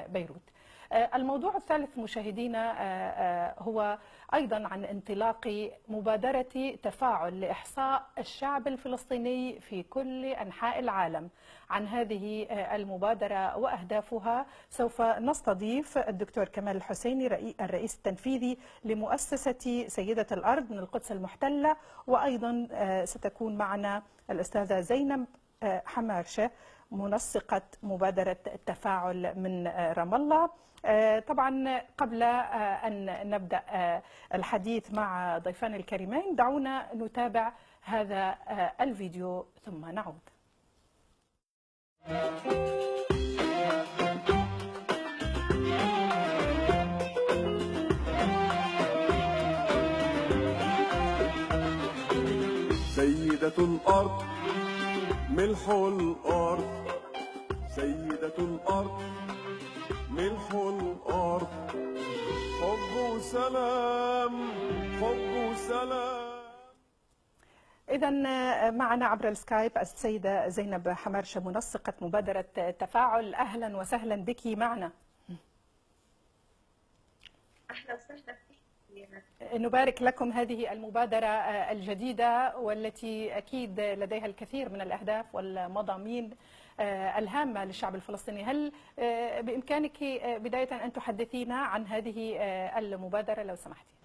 بيروت. الموضوع الثالث مشاهدينا هو أيضا عن انطلاق مبادرة تفاعل لإحصاء الشعب الفلسطيني في كل أنحاء العالم. عن هذه المبادرة وأهدافها سوف نستضيف الدكتور كمال الحسيني الرئيس التنفيذي لمؤسسة سيدة الأرض من القدس المحتلة، وأيضا ستكون معنا الأستاذة زينب حمارشة منسقة مبادرة التفاعل من رام الله. طبعا قبل أن نبدأ الحديث مع ضيفان الكريمين دعونا نتابع هذا الفيديو ثم نعود. سيدة الأرض ملح الأرض، سيدة الأرض ملح الأرض، حب سلام حب سلام. إذا معنا عبر السكايب السيدة زينب حمارشة منسقة مبادرة تفاعل. أهلا وسهلا بك معنا. أهلا وسهلا. نبارك لكم هذه المبادرة الجديدة والتي أكيد لديها الكثير من الأهداف والمضامين الهامة للشعب الفلسطيني. هل بإمكانك بداية أن تحدثينا عن هذه المبادرة لو سمحتي؟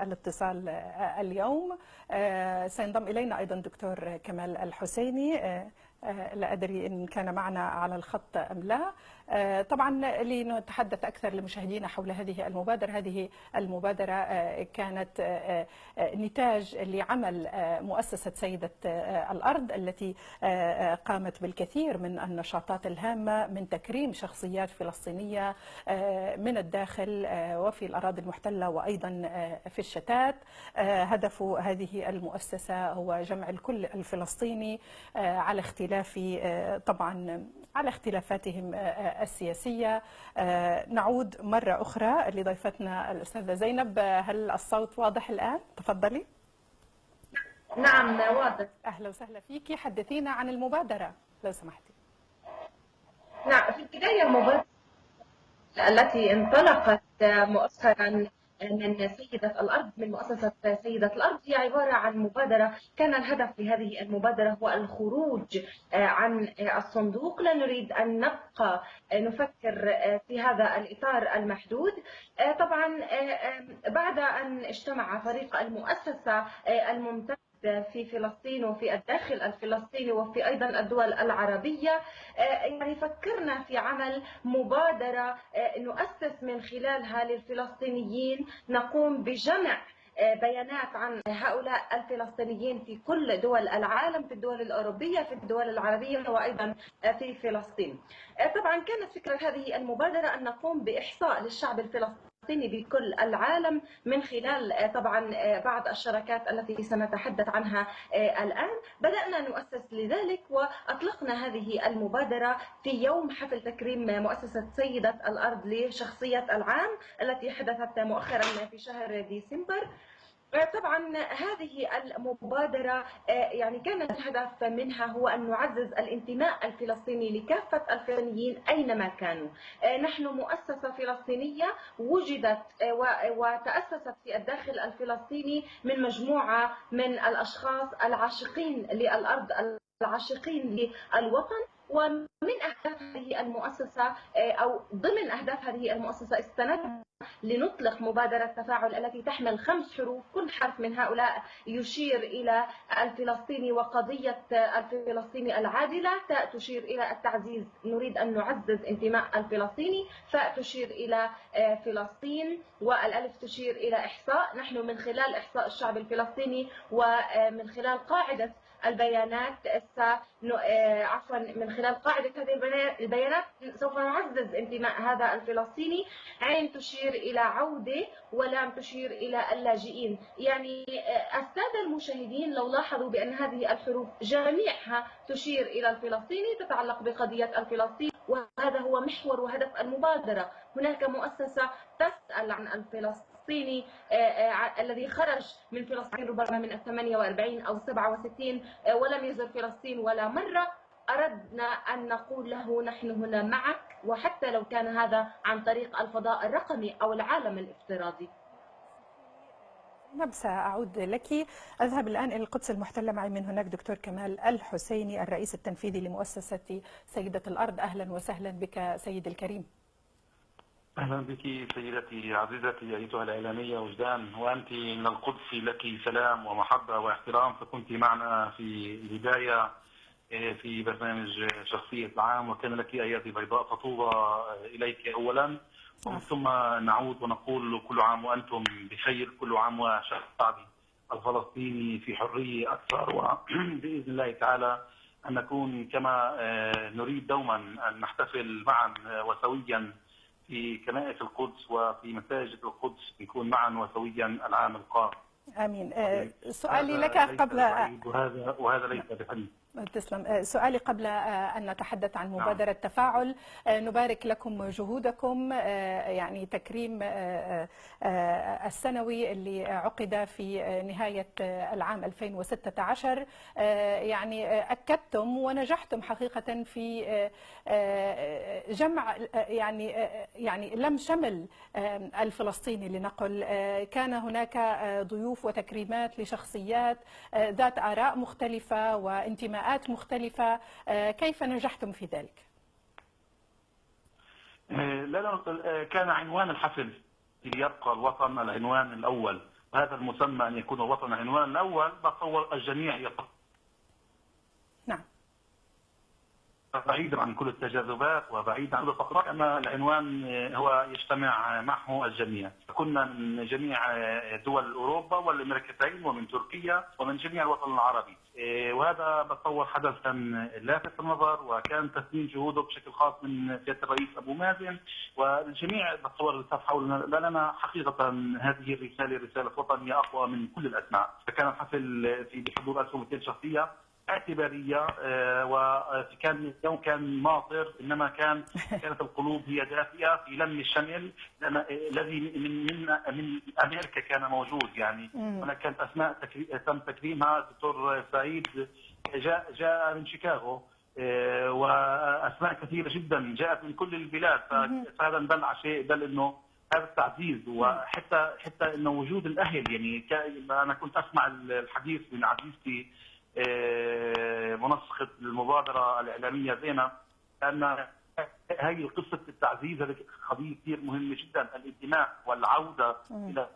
الاتصال اليوم. سينضم إلينا أيضا دكتور كمال الحسيني، لا أدري إن كان معنا على الخط أم لا. طبعا لنتحدث أكثر لمشاهدينا حول هذه المبادرة. هذه المبادرة كانت نتاج لعمل مؤسسة سيدة الأرض التي قامت بالكثير من النشاطات الهامة من تكريم شخصيات فلسطينية من الداخل وفي الأراضي المحتلة وأيضا في الشتات. هدف هذه المؤسسة هو جمع الكل الفلسطيني على طبعا على اختلافاتهم السياسية. نعود مرة أخرى لضيفتنا الأستاذة زينب. هل الصوت واضح الآن؟ تفضلي. نعم واضح. أهلا وسهلا فيك. حدثينا عن المبادرة لو سمحتي. نعم، في البداية المبادرة التي انطلقت مؤخرا من سيدة الأرض، من مؤسسة سيدة الأرض، هي عبارة عن مبادرة كان الهدف لهذه المبادرة هو الخروج عن الصندوق. لا نريد أن نبقى نفكر في هذا الإطار المحدود. طبعا بعد أن اجتمع فريق المؤسسة الممتد في فلسطين وفي الداخل الفلسطيني وفي أيضا الدول العربية، يعني فكرنا في عمل مبادرة نؤسس من خلالها للفلسطينيين، نقوم بجمع بيانات عن هؤلاء الفلسطينيين في كل دول العالم، في الدول الأوروبية، في الدول العربية، وأيضا في فلسطين. طبعا كانت فكرة هذه المبادرة أن نقوم بإحصاء للشعب الفلسطيني بكل العالم من خلال طبعا بعض الشراكات التي سنتحدث عنها الآن. بدأنا نؤسس لذلك وأطلقنا هذه المبادرة في يوم حفل تكريم مؤسسة سيدة الأرض لشخصية العام التي حدثت مؤخرا في شهر ديسمبر. طبعا هذه المبادرة يعني كان الهدف منها هو أن نعزز الانتماء الفلسطيني لكافة الفلسطينيين أينما كانوا. نحن مؤسسة فلسطينية وجدت وتأسست في الداخل الفلسطيني من مجموعة من الأشخاص العاشقين للأرض، العاشقين للوطن. ومن أهداف هذه المؤسسة أو ضمن أهداف هذه المؤسسة استندنا لنطلق مبادرة تفاعل التي تحمل 5 حروف، كل حرف من هؤلاء يشير إلى الفلسطيني وقضية الفلسطيني العادلة. تاء تشير إلى التعزيز، نريد أن نعزز انتماء الفلسطيني. فاء تشير إلى فلسطين، والألف تشير إلى إحصاء. نحن من خلال إحصاء الشعب الفلسطيني ومن خلال قاعدة البيانات من خلال قاعدة هذه البيانات سوف نعزز انتماء هذا الفلسطيني. عين تشير إلى عودة، ولام تشير إلى اللاجئين. يعني السادة المشاهدين لو لاحظوا بأن هذه الحروف جميعها تشير إلى الفلسطيني، تتعلق بقضية الفلسطين، وهذا هو محور وهدف المبادرة. هناك مؤسسة تسأل عن الفلسطيني الفلسطيني الذي خرج من فلسطين ربما من 48 أو 67 ولم يزر فلسطين ولا مرة، أردنا أن نقول له نحن هنا معك، وحتى لو كان هذا عن طريق الفضاء الرقمي أو العالم الافتراضي. زينب، سأعود لك. أذهب الآن إلى القدس المحتلة. معي من هناك دكتور كمال الحسيني، الرئيس التنفيذي لمؤسسة سيدة الأرض. أهلا وسهلا بك سيدي الكريم. أهلا بك سيدتي عزيزتي أيتها الإعلامية وجدان، وأنت من القدس لك سلام ومحبة واحترام، فكنت معنا في البداية في برنامج شخصية العام، وكان لك أيادي بيضاء تطوبى إليك أولا، ثم نعود ونقول كل عام وأنتم بخير، كل عام والشعب الفلسطيني في حرية أكثر، وبإذن الله تعالى أن نكون كما نريد دوما أن نحتفل معا وسويا في كنائس القدس وفي مساجد القدس، نكون معا وسويا العام القادم. آمين. سؤالي لك قبل وهذا ليس بحل. تسلم. سؤالي قبل أن نتحدث عن مبادرة تفاعل، نبارك لكم جهودكم، يعني تكريم السنوي اللي عقد في نهاية العام 2016، يعني أكدتم ونجحتم حقيقة في جمع يعني لم شمل الفلسطيني لنقل. كان هناك ضيوف وتكريمات لشخصيات ذات آراء مختلفة وانتماءات مختلفة. كيف نجحتم في ذلك؟ لا كان عنوان الحفل ليبقى الوطن العنوان الأول، وهذا المسمى أن يكون الوطن العنوان الأول، بتصور الجميع يقف. نعم. بعيدا عن كل التجاذبات وبعيدا عن الفقرات، أما العنوان هو يجتمع معه الجميع. كنا من جميع دول أوروبا والأمريكتين ومن تركيا ومن جميع الوطن العربي، وهذا بتصور حدثا لافت النظر، وكان تثمين جهوده بشكل خاص من سيادة الرئيس أبو مازن والجميع. بتصور التف حولنا لنا حقيقة هذه الرسالة رسالة وطنية أقوى من كل الأسماء. فكان الحفل في بحضور 1200 شخصية اعتبارية، وكان اليوم كان ماطر، انما كانت القلوب هي دافئه في لم الشمل الذي من امريكا كان موجود. يعني هناك كانت اسماء تم تكريمها. الدكتور سعيد جاء من شيكاغو، واسماء كثيره جدا جاءت من كل البلاد. فهذا دل على شيء، دل انه هذا التعزيز، وحتى انه وجود الاهل. يعني انا كنت اسمع الحديث من عزيزتي منسقة المبادرة الإعلامية زينب، أن هذه قصة التعزيز هذه قضية كثير مهمة جدا، الانتماء والعودة إلى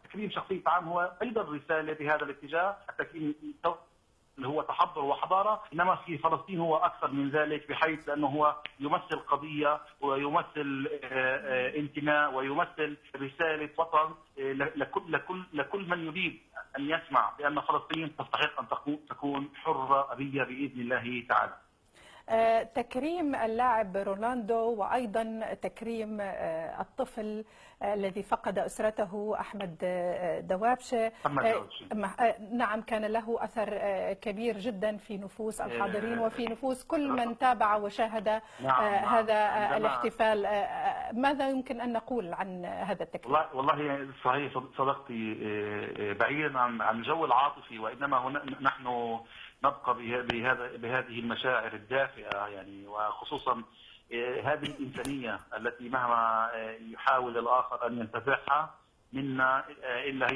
تكريم شخصية عام هو أيضا رسالة بهذا الاتجاه. التكريم اللي هو تحضر وحضارة، إنما في فلسطين هو أكثر من ذلك، بحيث أنه هو يمثل قضية ويمثل انتماء ويمثل رسالة وطن لكل من يريد أن يسمع بأن فلسطين تستحق أن تكون حرة أبية بإذن الله تعالى. تكريم اللاعب رولاندو، وأيضا تكريم الطفل الذي فقد أسرته أحمد دوابشة. نعم، كان له أثر كبير جدا في نفوس الحاضرين وفي نفوس كل من تابع وشاهد هذا الاحتفال. ماذا يمكن أن نقول عن هذا التكريم؟ والله صحيح صدقتي، بعيدا عن الجو العاطفي، وإنما نحن نبقى بهذه المشاعر الدافئة، يعني وخصوصا هذه الإنسانية التي مهما يحاول الآخر أن ينتزعها منا إلا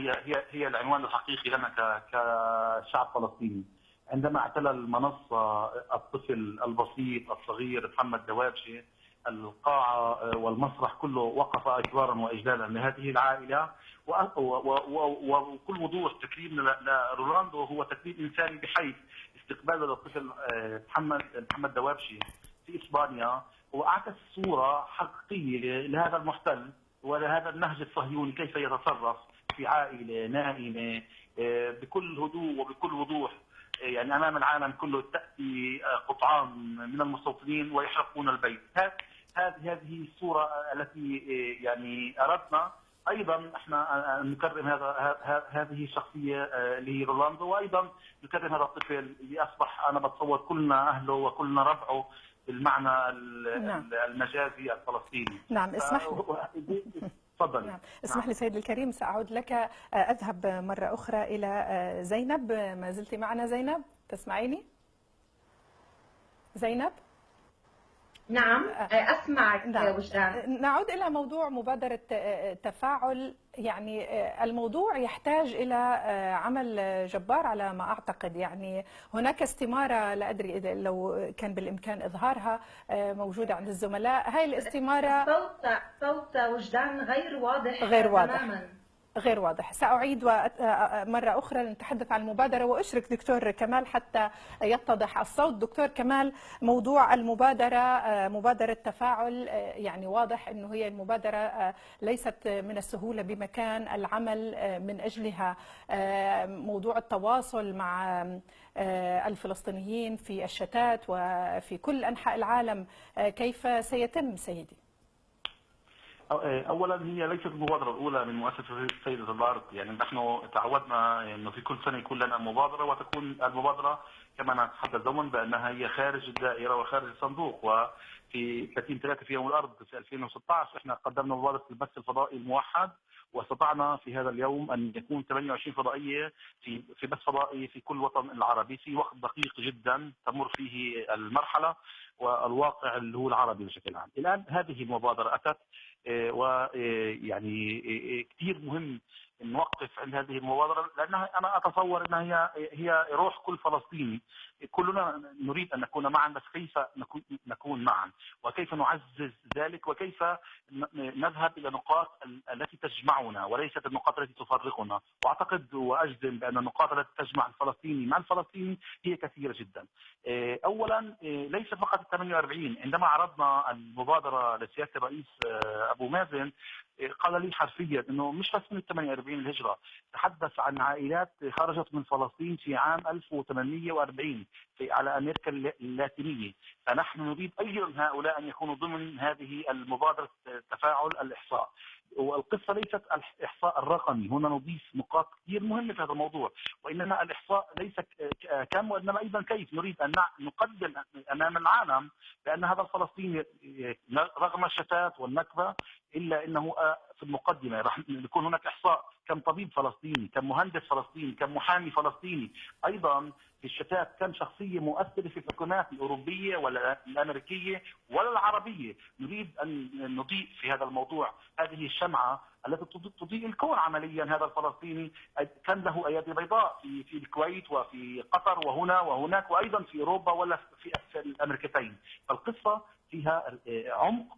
هي العنوان الحقيقي لنا كشعب فلسطيني. عندما اعتلى المنصة الطفل البسيط الصغير محمد دوابشة، القاعة والمسرح كله وقف إكبارا وإجلالا لهذه العائلة، وكل وضوح تكريم لرولاندو هو تكريم إنساني، بحيث استقبال الطفل محمد دوابشة في إسبانيا وأعكس صورة حقيقية لهذا المحتل ولهذا النهج الصهيوني كيف يتصرف في عائلة نائمة بكل هدوء وبكل وضوح، يعني أمام العالم كله. تأتي قطعان من المستوطنين ويحرقون البيت. هذه الصورة التي يعني أردنا أيضا احنا نكرم هذه الشخصية اللي هي رولاندو، وأيضا نكرم هذا الطفل اللي أصبح أنا بتصور كلنا أهله وكلنا ربعه بالمعنى المجازي الفلسطيني. نعم، اسمح تفضلي. نعم. اسمح لي سيدي الكريم، سأعود لك. أذهب مرة أخرى إلى زينب. ما زلت معنا زينب؟ تسمعيني زينب؟ نعم أسمعك نعم. وجدان. نعود إلى موضوع مبادرة تفاعل. يعني الموضوع يحتاج إلى عمل جبار على ما أعتقد. يعني هناك استمارة، لا أدري إذا لو كان بالإمكان إظهارها، موجودة عند الزملاء. هاي الاستمارة صوت وجدان غير واضح تماما. غير واضح. سأعيد مرة أخرى نتحدث عن المبادرة، وأشرك دكتور كمال حتى يتضح الصوت. دكتور كمال، موضوع المبادرة مبادرة تفاعل، يعني واضح أنه هي المبادرة ليست من السهولة بمكان العمل من أجلها. موضوع التواصل مع الفلسطينيين في الشتات وفي كل أنحاء العالم كيف سيتم سيدي؟ اولا هي ليست المبادره الاولى من مؤسسه سيده الارض. يعني نحن تعودنا انه في كل سنه يكون لنا مبادره، وتكون المبادره كما نتحدث دوما بانها هي خارج الدائره وخارج الصندوق. وفي 30/3 في يوم الارض في 2016 احنا قدمنا مبادره البث الفضائي الموحد، واستطعنا في هذا اليوم ان يكون 28 فضائيه في بث فضائي في كل وطن العربي في وقت دقيق جدا تمر فيه المرحله والواقع اللي هو العربي بشكل عام. الان هذه المبادره اتت، ويعني كثير مهم نوقف عند هذه المبادره، لانها انا اتصور انها هي روح كل فلسطيني. كلنا نريد ان نكون معا، بس كيف نكون معا وكيف نعزز ذلك وكيف نذهب الى النقاط التي تجمعنا وليست النقاط التي تفرقنا. واعتقد واجزم بان النقاط التي تجمع الفلسطيني مع الفلسطيني هي كثيره جدا. اولا ليس فقط ال 48. عندما عرضنا المبادره لسياده الرئيس ابو مازن قال لي حرفيا انه مش بس من 48 الهجره، تحدث عن عائلات خرجت من فلسطين في عام 1840 على امريكا اللاتينيه. فنحن نريد ايضا هؤلاء ان يكونوا ضمن هذه المبادره تفاعل الاحصاء. والقصه ليست الاحصاء الرقمي، هنا نضيف نقاط كثير مهمه في هذا الموضوع، وانما الاحصاء ليس كم وانما ايضا كيف. نريد ان نقدم امام العالم بان هذا الفلسطيني رغم الشتات والنكبه الا انه في المقدمه. راح يكون هناك احصاء كم طبيب فلسطيني، كم مهندس فلسطيني، كم محامي فلسطيني، ايضا في الشتات كم شخصيه مؤثره في الحكومات الاوروبيه ولا الامريكيه ولا العربيه. نريد ان نضيء في هذا الموضوع هذه الشمعه التي تضيء الكون عمليا. هذا الفلسطيني كان له ايادي بيضاء في الكويت وفي قطر وهنا وهناك وايضا في اوروبا ولا في الامريكتين. فالقصه فيها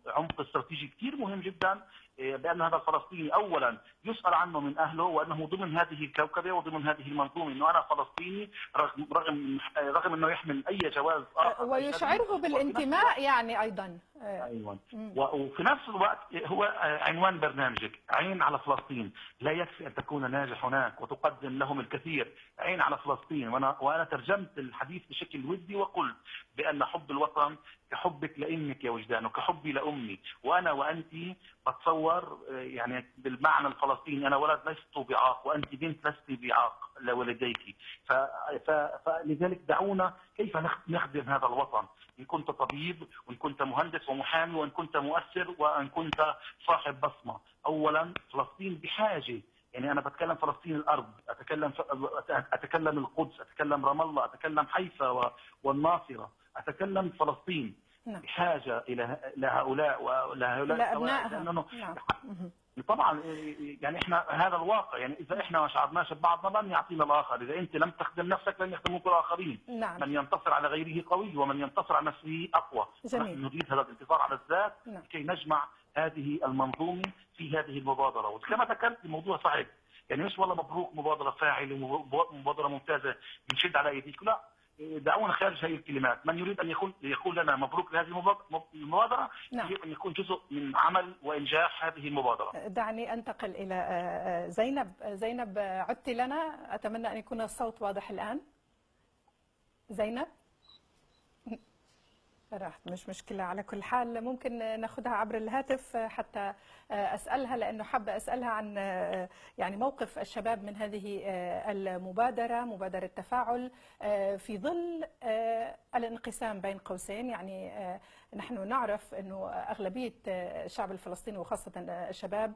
عمق استراتيجي كثير مهم جدا، بان هذا الفلسطيني اولا يسال عنه من اهله وانه ضمن هذه الكوكبه وضمن هذه المنظومه، انه انا فلسطيني رغم انه يحمل اي جواز اخر ويشعره بالانتماء يعني ايضا. ايوه. وفي نفس الوقت هو عنوان برنامجك عين على فلسطين. لا يكفي ان تكون ناجح هناك وتقدم لهم الكثير، عين على فلسطين. وانا ترجمت الحديث بشكل ودي وقلت بان حب الوطن كحبك لامك يا وجدان وكحبي لامي، وانا وانت بتصور يعني بالمعنى الفلسطيني انا ولد لست بعاق وانت بنت لست بعاق لوالديك. فلذلك دعونا كيف نخدم هذا الوطن، ان كنت طبيب وان كنت مهندس ومحامي وان كنت مؤثر وان كنت صاحب بصمه. اولا فلسطين بحاجه، يعني انا بتكلم فلسطين الارض، اتكلم القدس، اتكلم رام الله، اتكلم حيفا والناصره، اتكلم فلسطين بحاجه الى هؤلاء ولهؤلاء ابنائها. نعم. طبعا يعني احنا هذا الواقع، يعني اذا احنا ما شعرناش ببعضنا لن يعطينا الاخر. اذا انت لم تخدم نفسك لن يخدموك الاخرين. نعم. من ينتصر على غيره قوي ومن ينتصر على نفسه اقوى. جميل. نريد هذا الانتصار على الذات لكي نجمع هذه المنظومه في هذه المبادره. وكما ذكرت الموضوع صعب، يعني مش والله مبروك مبادره فاعله ومبادره ممتازه بنشد على ايديك، لا. دعونا خارج هذه الكلمات. من يريد ان يقول لنا مبروك لهذه المبادره يجب ان يكون جزء من عمل وانجاح هذه المبادره. دعني انتقل الى زينب. زينب عدت لنا، اتمنى ان يكون الصوت واضح الان. زينب راحت، مش مشكلة. على كل حال ممكن ناخذها عبر الهاتف حتى أسألها، لأنه حابة أسألها عن يعني موقف الشباب من هذه المبادرة، مبادرة تفاعل، في ظل الانقسام بين قوسين. يعني نحن نعرف أنه أغلبية الشعب الفلسطيني وخاصة الشباب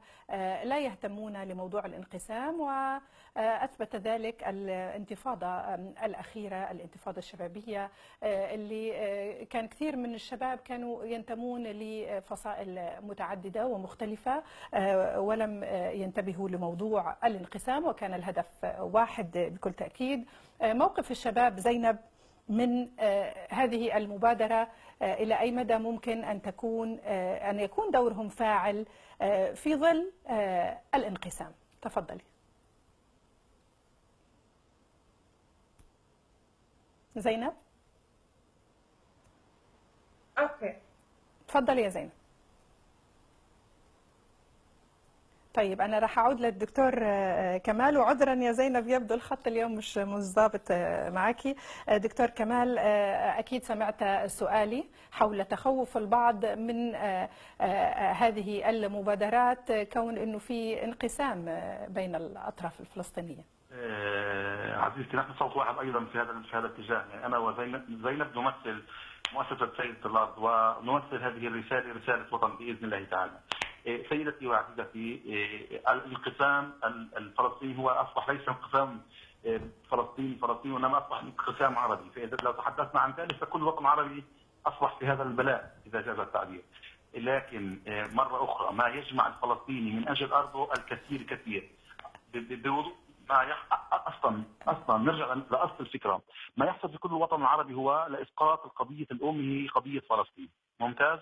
لا يهتمون لموضوع الانقسام، وأثبت ذلك الانتفاضة الأخيرة، الانتفاضة الشبابية، اللي كان كثير من الشباب كانوا ينتمون لفصائل متعددة ومختلفة ولم ينتبهوا لموضوع الانقسام، وكان الهدف واحد بكل تأكيد. موقف الشباب زينب من هذه المبادرة إلى أي مدى ممكن أن يكون دورهم فاعل في ظل الانقسام؟ تفضلي زينب. اوكي، تفضلي يا زينب. طيب أنا راح أعود للدكتور كمال، وعذرا يا زينب يبدو الخط اليوم مش ضابط معك. دكتور كمال، أكيد سمعت سؤالي حول تخوف البعض من هذه المبادرات، كون أنه في انقسام بين الأطراف الفلسطينية. عزيزتي، نحن صوت واحد أيضا في هذا الاتجاه. يعني أنا وزينب نمثل مؤسسة سيدة الأرض، ونمثل هذه الرسالة، رسالة وطن بإذن الله تعالى. سيدتي وعزيزتي، الانقسام الفلسطيني هو أصبح ليس انقسام فلسطيني وإنما أصبح انقسام عربي. فإذا لو تحدثنا عن ذلك فكل وطن عربي أصبح في هذا البلاء إذا جاز التعبير. لكن مرة أخرى ما يجمع الفلسطيني من أجل أرضه الكثير كثير. بوضوح ما اصلا نرجع لاصل الفكره، ما يحصل في كل الوطن العربي هو لاسقاط القضيه الام هي قضيه فلسطين. ممتاز.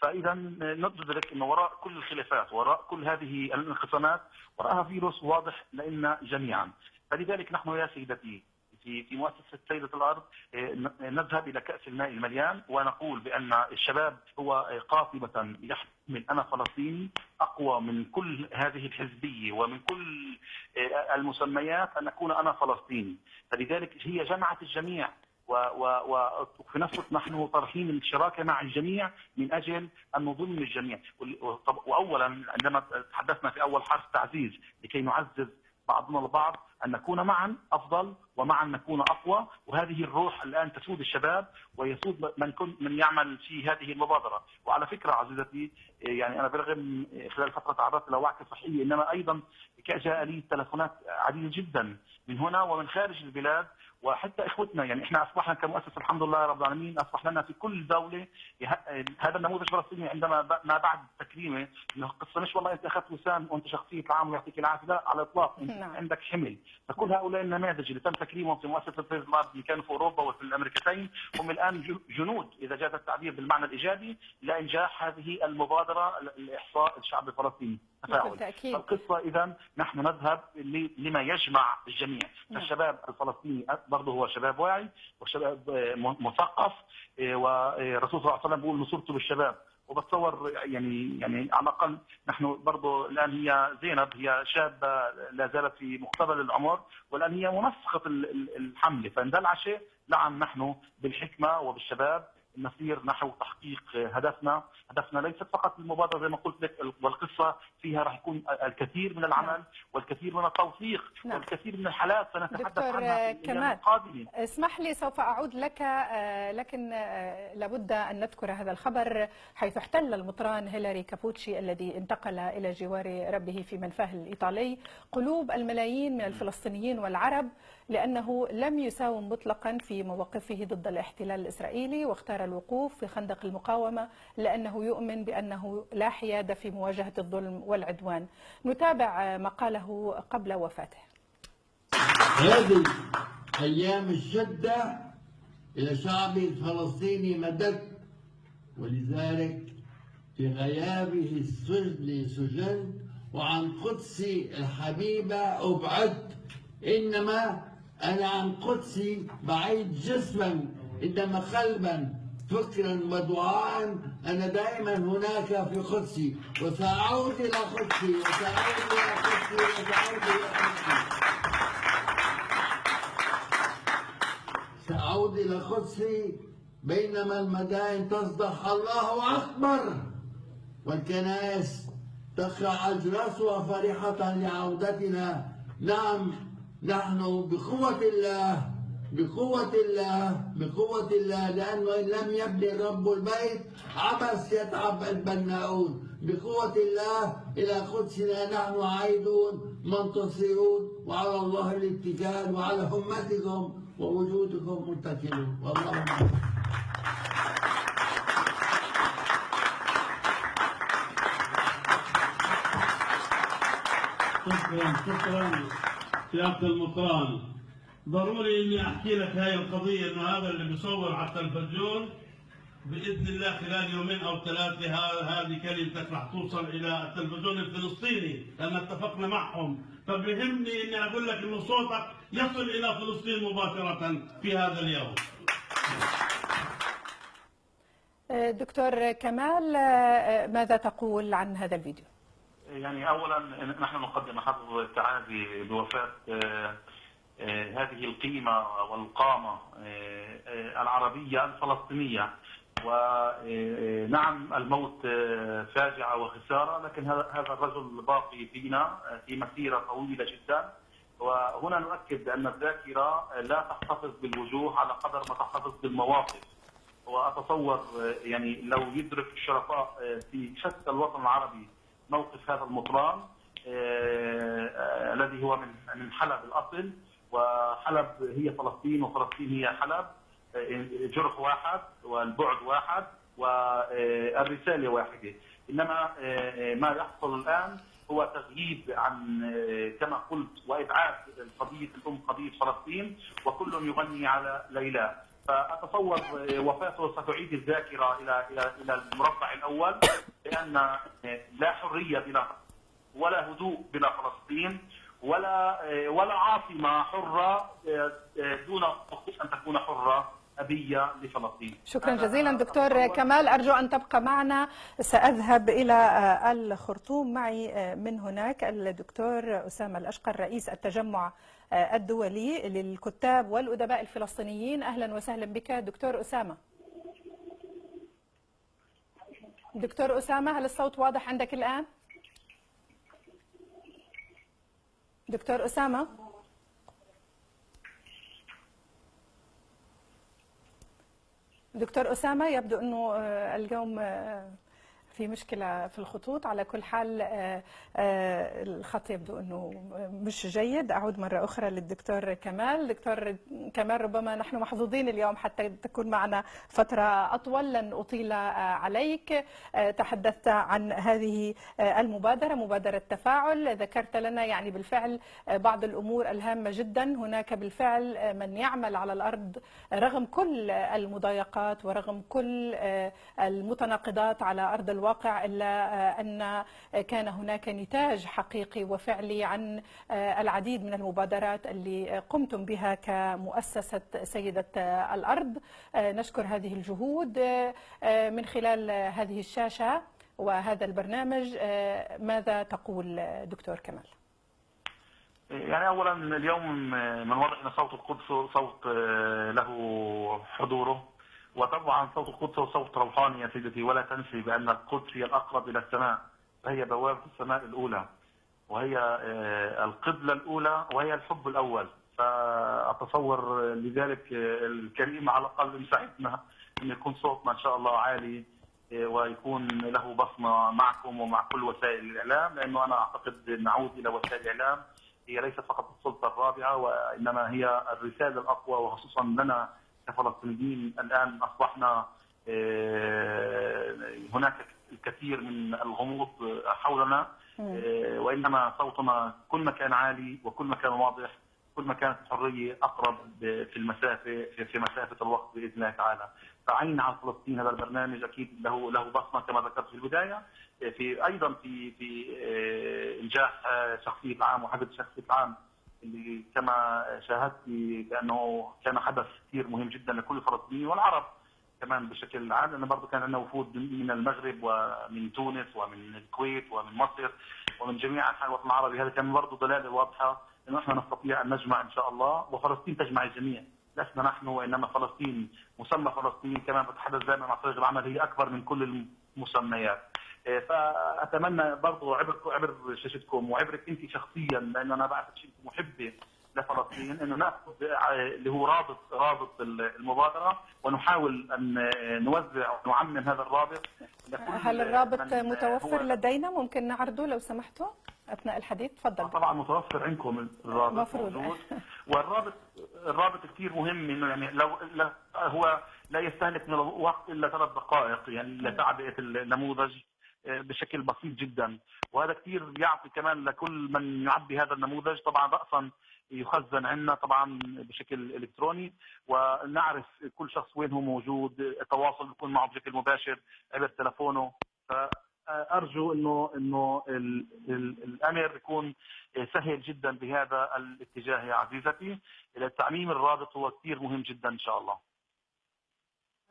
فاذا ندرك انه وراء كل الخلافات، وراء كل هذه الانقسامات، وراءها فيروس واضح لنا جميعا. فلذلك نحن يا سيدتي في مؤسسه سيده الارض نذهب الى كاس الماء المليان، ونقول بان الشباب هو قاطبه يحمل انا فلسطيني أقوى من كل هذه الحزبية ومن كل المسميات أن أكون أنا فلسطيني. فلذلك هي جمعت الجميع، وفي نفس الوقت نحن طرحين الشراكة مع الجميع من أجل أن نضم الجميع. وأولا عندما تحدثنا في أول حرف تعزيز لكي نعزز بعضنا البعض، أن نكون معا أفضل ومعا نكون أقوى. وهذه الروح الآن تسود الشباب ويسود من يعمل في هذه المبادرة. وعلى فكرة عزيزتي، يعني أنا برغم خلال فترة تعرضت إلى وعكة صحية، إنما أيضا جاء لي تلفونات عديدة جدا من هنا ومن خارج البلاد، وحتى اخوتنا. يعني احنا اصبحنا كمؤسسه الحمد لله رب العالمين اصبح لنا في كل دوله هذا النموذج الفلسطيني. عندما ما بعد تكريمه، انه قصه مش والله انت اخذت وسام وانت شخصيه العام ويعطيك العافيه، لا على الاطلاق، انت عندك حمل. فكل هؤلاء النماذج اللي تم تكريمهم في مؤسسه سيدة الارض اللي كانوا في اوروبا وفي الامريكتين هم الان جنود اذا جاز التعبير بالمعنى الايجابي لانجاح هذه المبادره لاحصاء الشعب الفلسطيني. القصه اذا نحن نذهب لما يجمع الجميع. الشباب الفلسطيني برضه هو شباب واعي وشباب مثقف، والرسول صلى الله عليه وسلم بيقول نصرت بالشباب. وبتصور يعني على الاقل نحن برضه الان هي زينب هي شابه لا زالت في مقتبل العمر، والان هي منسقه الحمله. فندل على شيء، نعم نحن بالحكمه وبالشباب نسير نحو تحقيق هدفنا ليست فقط المبادره زي ما قلت لك، والقصه فيها راح يكون الكثير من العمل والكثير من التوثيق والكثير من الحالات سنتحدث عنها في الأيام القادمة. اسمح لي سوف اعود لك، لكن لابد ان نذكر هذا الخبر حيث احتل المطران هيلاري كابوتشي الذي انتقل الى جوار ربه في منفاه الايطالي قلوب الملايين من الفلسطينيين والعرب، لانه لم يساوم مطلقا في مواقفه ضد الاحتلال الاسرائيلي، واختار الوقوف في خندق المقاومة لأنه يؤمن بأنه لا حياد في مواجهة الظلم والعدوان. نتابع ما قاله قبل وفاته. هذه أيام الشدة إلى شعبي الفلسطيني مددت، ولذلك في غيابه السجن سجنت، وعن قدسي الحبيبة أبعدت. إنما أنا عن قدسي بعيد جسما، إنما قلبا فكرا ودعاء أنا دائما هناك في قدسي، وسأعود إلى قدسي وسأعود إلى قدسي وسأعود إلى قدسي. سأعود إلى قدسي بينما المدائن تصدح الله أكبر والكنائس تقع أجراسها فرحة لعودتنا. نعم، نحن بقوة الله بقوة الله لأنه إن لم يبني الرب البيت عبث يتعب البناؤون. بقوة الله إلى قدسنا نحن عائدون منتصرون، وعلى الله الاتكال، وعلى همتكم ووجودكم متكلون، والله معكم. شكرا سيادة المطران. ضروري اني احكي لك هاي القضيه، انه هذا اللي بيصور على التلفزيون باذن الله خلال يومين او ثلاثه هذه كلمتك رح توصل الى التلفزيون الفلسطيني، لان اتفقنا معهم، فبيهمني اني اقول لك انه صوتك يصل الى فلسطين مباشره في هذا اليوم. دكتور كمال، ماذا تقول عن هذا الفيديو؟ يعني اولا نحن نقدم محض التعازي بوفاه هذه القيمه والقامه العربيه الفلسطينيه. ونعم الموت فاجعه وخساره، لكن هذا الرجل باقي فينا في مسيره طويله جدا. وهنا نؤكد ان الذاكره لا تحتفظ بالوجوه على قدر ما تحتفظ بالمواقف. واتصور يعني لو يدرك الشرفاء في شتى الوطن العربي موقف هذا المطران الذي هو من حلب الاصل، وحلب هي فلسطين وفلسطين هي حلب، جرح واحد والبعد واحد والرساله واحده. انما ما يحصل الان هو تغييب عن كما قلت وابعاد قضيه الام قضيه فلسطين، وكل يغني على ليلى. فاتصور وفاته ستعيد الذاكره الى المربع الاول، لان لا حريه بلا ولا هدوء بلا فلسطين، ولا عاصمه حره دون ان تكون حره أبية لفلسطين. شكرا جزيلا دكتور كمال، أرجو أن تبقى معنا، سأذهب إلى الخرطوم. معي من هناك الدكتور أسامة الأشقر رئيس التجمع الدولي للكتاب والأدباء الفلسطينيين. أهلا وسهلا بك دكتور أسامة. دكتور أسامة، هل الصوت واضح عندك الآن؟ دكتور أسامة؟ دكتور أسامة، يبدو أنه اليوم في مشكلة في الخطوط. على كل حال الخط يبدو أنه مش جيد. أعود مرة أخرى للدكتور كمال. دكتور كمال، ربما نحن محظوظين اليوم حتى تكون معنا فترة أطول، لن أطيل عليك. تحدثت عن هذه المبادرة، مبادرة تفاعل، ذكرت لنا يعني بالفعل بعض الأمور الهامة جدا. هناك بالفعل من يعمل على الأرض رغم كل المضايقات ورغم كل المتناقضات على أرض الواقع، إلا أن كان هناك نتاج حقيقي وفعلي عن العديد من المبادرات اللي قمتم بها كمؤسسة سيدة الأرض. نشكر هذه الجهود من خلال هذه الشاشة وهذا البرنامج. ماذا تقول دكتور كمال؟ يعني أولا اليوم من واضح أن صوت القدس صوت له حضوره، وطبعا صوت القدس هو صوت روحاني يا سيدتي، ولا تنسي بأن القدس هي الأقرب إلى السماء، فهي بوابة السماء الأولى، وهي القبلة الأولى، وهي الحب الأول. فأتصور لذلك الكريم على الأقل يساعدنا أن يكون صوتنا إن شاء الله عالي، ويكون له بصمة معكم ومع كل وسائل الإعلام، لأنه أنا أعتقد نعود إلى وسائل الإعلام هي ليست فقط السلطة الرابعة، وإنما هي الرسالة الأقوى، وخصوصا لنا كفلسطينيين الآن أصبحنا هناك الكثير من الغموض حولنا، وإنما صوتنا كل ما كان عالي وكل ما كان واضح كل ما كانت الحرية أقرب في المسافة في مسافة الوقت بإذن الله تعالى. فعين على فلسطين هذا البرنامج أكيد له بصمة كما ذكرت في البداية، في أيضا في إنجاح شخصية العام وحدث شخصية العام اللي كما شاهدت بأنه كان حدث كثير مهم جدا لكل الفلسطينيين والعرب كمان بشكل عام، لأن برضه كان عندنا وفود من المغرب ومن تونس ومن الكويت ومن مصر ومن جميع أنحاء الوطن العربي. هذا كان برضه دلالة واضحة أنه احنا نستطيع أن نجمع إن شاء الله، وفلسطين تجمع الجميع، لسنا نحن وإنما فلسطين. مسمى فلسطين كما بتحدث دائما مع فريق العمل هي أكبر من كل المسميات. فأتمنى برضه عبر شاشتكم وعبرك أنت شخصيا، لأن أنا بعرف شيء محبة لفلسطين انه ناخذ اللي هو رابط المبادره، ونحاول ان نوزع ونعمم هذا الرابط لكل هل الرابط متوفر لدينا؟ ممكن نعرضه لو سمحتوا اثناء الحديث؟ تفضل. طبعا متوفر عندكم الرابط مفروض. موجود. والرابط كثير مهم، انه يعني لو هو لا يستهلك من الوقت الا 3 دقائق يعني لتعبئه النموذج بشكل بسيط جدا، وهذا كثير بيعطي كمان لكل من يعبي هذا النموذج. طبعا رأسا يخزن عندنا طبعا بشكل الكتروني، ونعرف كل شخص وين هو موجود، التواصل بيكون معه بشكل مباشر عبر تلفونه. فأرجو انه الامر يكون سهل جدا بهذا الاتجاه يا عزيزتي. تعميم الرابط هو كثير مهم جدا ان شاء الله.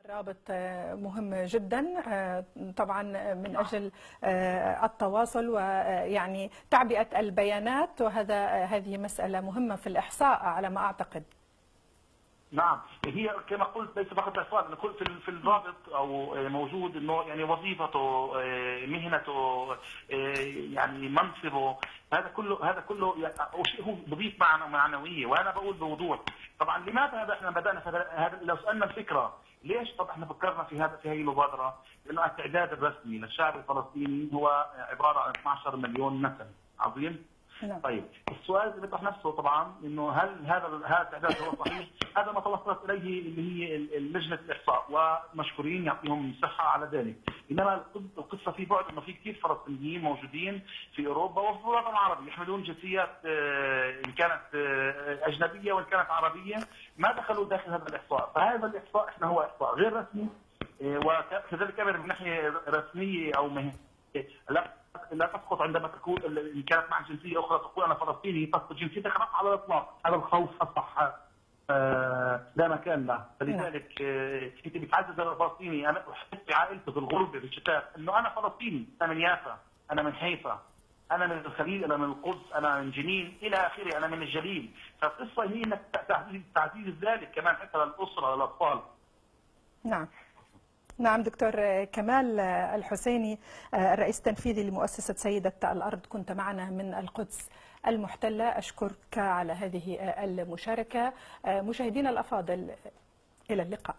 الرابط مهم جدا طبعا من أجل التواصل ويعني تعبئة البيانات، هذه مسألة مهمة في الإحصاء على ما أعتقد. نعم، هي كما قلت ليس فقط الإحصاء، أنا قلت في الرابط أو موجود إنه يعني وظيفته، مهنته، يعني منصبه، هذا كله شيء هو بضيف معنوية. وأنا بقول بوضوح طبعا لماذا احنا بدأنا هذا. لو سألنا الفكرة ليش طب احنا فكرنا في هذه المبادرة؟ لأنه التعداد الرسمي للشعب الفلسطيني هو عبارة عن 12 مليون نسمة. عظيم؟ طيب السؤال اللي بيطرح نفسه طبعا انه هل هذا التعداد هو صحيح؟ هذا ما توصلت اليه اللي هي لجنه الاحصاء، ومشكورين يعطيهم الصحه على ذلك. انما القصه في بعد انه في كثير فلسطينيين موجودين في اوروبا وفي الوطن العربي يحملون جنسيات ان كانت اجنبيه وان كانت عربيه، ما دخلوا داخل هذا الاحصاء. فهذا الاحصاء احنا هو احصاء غير رسمي، وكذلك من ناحيه رسميه او لا تسقط عندما تكون ان كانت معك جنسيه اخرى تقول انا فلسطيني، تسقط جنسيتك خلاص على الاطلاق. هذا الخوف اصبح لا مكان له. فلذلك انت بتعزز الفلسطيني، انا احس بعائلته في الغربه في الشتاء انه انا فلسطيني، انا من يافا، انا من حيفا، انا من الخليل، انا من القدس، انا من جنين الى اخره، انا من الجليل. فالقصه هي انك تعزيز ذلك كمان حتى للاسره للاطفال. نعم دكتور كمال الحسيني، الرئيس التنفيذي لمؤسسة سيدة الأرض، كنت معنا من القدس المحتلة. أشكرك على هذه المشاركة. مشاهدينا الأفاضل، إلى اللقاء.